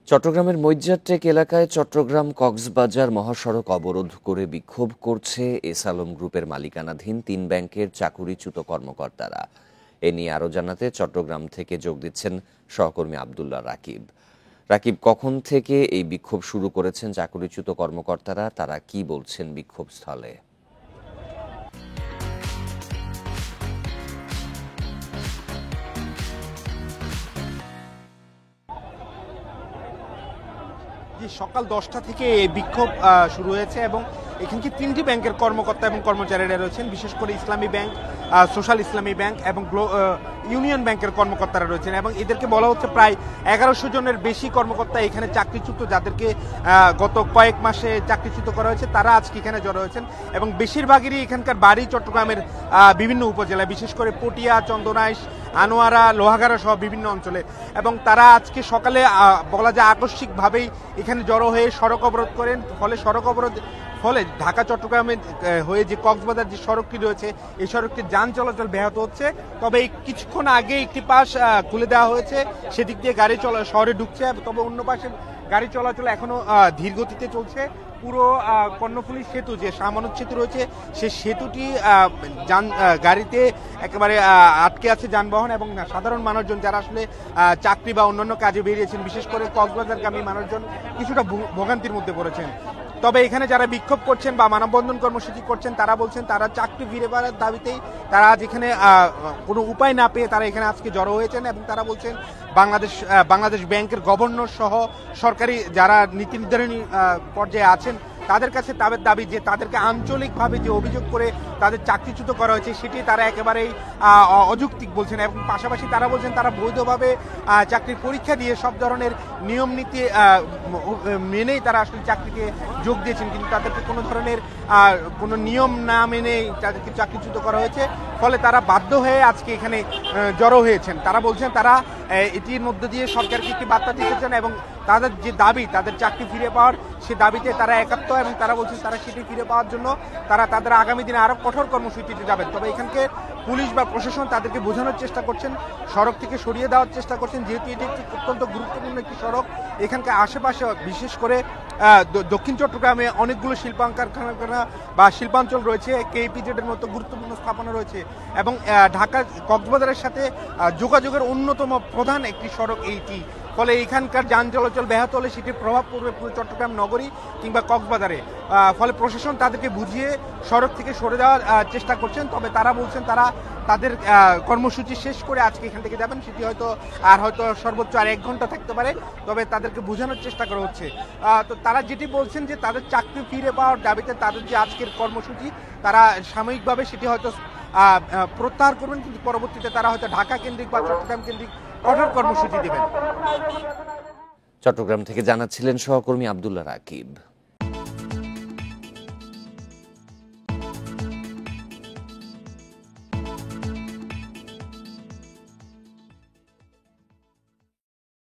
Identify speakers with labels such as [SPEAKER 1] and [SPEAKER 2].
[SPEAKER 1] চট্টগ্রামের মইজ্জারটেক এলাকায় চট্টগ্রাম কক্সবাজার মহাসড়ক অবরোধ করে বিক্ষোভ করছে এস আলম গ্রুপের মালিকানাধীন ৩ ব্যাংকের চাকুরিচ্যুত কর্মকর্তারা। এ নিয়ে আরও জানাতে চট্টগ্রাম থেকে যোগ দিচ্ছেন সহকর্মী আবদুল্লাহ রাকিব। রাকিব, কখন থেকে এই বিক্ষোভ শুরু করেছেন চাকুরিচ্যুত কর্মকর্তারা? তারা কি বলছেন বিক্ষোভ স্থলে?
[SPEAKER 2] সকাল 10টা থেকে এই বিক্ষোভ শুরু হয়েছে এবং এখানকে 3টি ব্যাংকের কর্মকর্তা এবং কর্মচারীরা রয়েছেন। বিশেষ করে ইসলামী ব্যাংক, সোশ্যাল ইসলামী ব্যাংক এবং ইউনিয়ন ব্যাংকের কর্মকর্তারা রয়েছেন এবং এদেরকে বলা হচ্ছে প্রায় 1100 জনের বেশি কর্মকর্তা এখানে চাকরিচ্যুত, যাদেরকে গত কয়েক মাসে চাকরিচ্যুত করা হয়েছে, তারা আজকে এখানে জড়ো হয়েছেন এবং বেশিরভাগেরই এখানকার বাড়ি চট্টগ্রামের বিভিন্ন উপজেলায়, বিশেষ করে পটিয়া, চন্দনাইশ, আনোয়ারা, লোহাগাড়া সহ বিভিন্ন অঞ্চলে। এবং তারা আজকে সকালে বলা যায় আকস্মিকভাবেই এখানে জড়ো হয়ে সড়ক অবরোধ করেন। ফলে ঢাকা চট্টগ্রামের হয়ে যে কক্সবাজার যে সড়কটি রয়েছে, এই সড়কটির যান চলাচল ব্যাহত হচ্ছে। তবে কিছুক্ষণ আগে একটি পাশ খুলে দেওয়া হয়েছে, সেদিক দিয়ে গাড়ি শহরে ঢুকছে। তবে অন্য পাশে গাড়ি চলাচল এখনো ধীর গতিতে চলছে। পুরো কর্ণফুলী সেতু, যে শাহমানত সেতু রয়েছে, সেই সেতুটি গাড়িতে একেবারে আটকে আছে যানবাহন এবং সাধারণ মানুষজন যারা আসলে চাকরি বা অন্যান্য কাজে বেরিয়েছেন, বিশেষ করে কক্সবাজারগামী মানুষজন কিছুটা ভোগান্তির মধ্যে পড়েছেন। তবে এখানে যারা বিক্ষোভ করছেন বা মানববন্ধন কর্মসূচি করছেন, তারা বলছেন তারা চাকরি ফিরে পাওয়ার দাবিতেই তারা আজ এখানে কোনো উপায় না পেয়ে তারা এখানে আজকে জড়ো হয়েছেন এবং তারা বলছেন বাংলাদেশ ব্যাংকের গভর্নর সহ সরকারি যারা নীতি নির্ধারণী পর্যায়ে আছেন তাদের কাছে তাদের দাবি যে তাদেরকে আঞ্চলিকভাবে যে অভিযোগ করে তাদের চাকরিচ্যুত করা হয়েছে সেটি তারা একেবারেই অযৌক্তিক বলছেন এবং পাশাপাশি তারা বলছেন তারা বৈধভাবে চাকরির পরীক্ষা দিয়ে সব ধরনের নিয়ম নীতি মেনেই তারা আসলে চাকরিতে যোগ দিয়েছেন, কিন্তু তাদেরকে কোনো ধরনের কোনো নিয়ম না মেনেই তাদেরকে চাকরিচ্যুত করা হয়েছে। ফলে তারা বাধ্য হয়ে আজকে এখানে জড়ো হয়েছেন। তারা বলছেন তারা এটির মধ্যে দিয়ে সরকারকে একটি বার্তা দিতে চান এবং তাদের যে দাবি, তাদের চাকরি ফিরে পাওয়ার, সে দাবিতে তারা একাত্ম এবং তারা বলছেন তারা সেটি ফিরে পাওয়ার জন্য তারা তাদের আগামী দিনে আরো কঠোর কর্মসূচিতে যাবেন। তবে এখানকে পুলিশ বা প্রশাসন তাদেরকে বোঝানোর চেষ্টা করছেন, সড়ক থেকে সরিয়ে দেওয়ার চেষ্টা করছেন, যেহেতু এটি একটি অত্যন্ত গুরুত্বপূর্ণ একটি সড়ক। এখানকার আশেপাশে বিশেষ করে দক্ষিণ চট্টগ্রামে অনেকগুলো কারখানা বা শিল্পাঞ্চল রয়েছে, কেইপিজেড এর মতো গুরুত্বপূর্ণ স্থাপনা রয়েছে এবং ঢাকা কক্সবাজারের সাথে যোগাযোগের অন্যতম প্রধান একটি সড়ক এইটি। ফলে এখানকার যান চলাচল ব্যাহত হলে সেটির প্রভাব পড়বে পুরো চট্টগ্রাম নগরী কিংবা কক্সবাজারে। ফলে প্রশাসন তাদেরকে বুঝিয়ে সড়ক থেকে সরে যাওয়ার চেষ্টা করছেন। তবে তারা বলছেন তারা তাদের কর্মসূচি শেষ করে আজকে এখান থেকে যাবেন, সেটি হয়তো সর্বোচ্চ আর 1 ঘন্টা থাকতে পারে। তবে তাদেরকে বোঝানোর চেষ্টা করা হচ্ছে। তো তারা যেটি বলছেন যে তাদের চাকরি ফিরে পাওয়ার দাবিতে তাদের যে আজকের কর্মসূচি, তারা সাময়িকভাবে সেটি হয়তো প্রত্যাহার করবেন, কিন্তু পরবর্তীতে তারা হয়তো ঢাকা কেন্দ্রিক বা চট্টগ্রাম কেন্দ্রিক কঠোর কর্মসূচি দেবেন।
[SPEAKER 1] চট্টগ্রাম থেকে জানাচ্ছিলেন সহকর্মী আবদুল্লাহ রাকিব।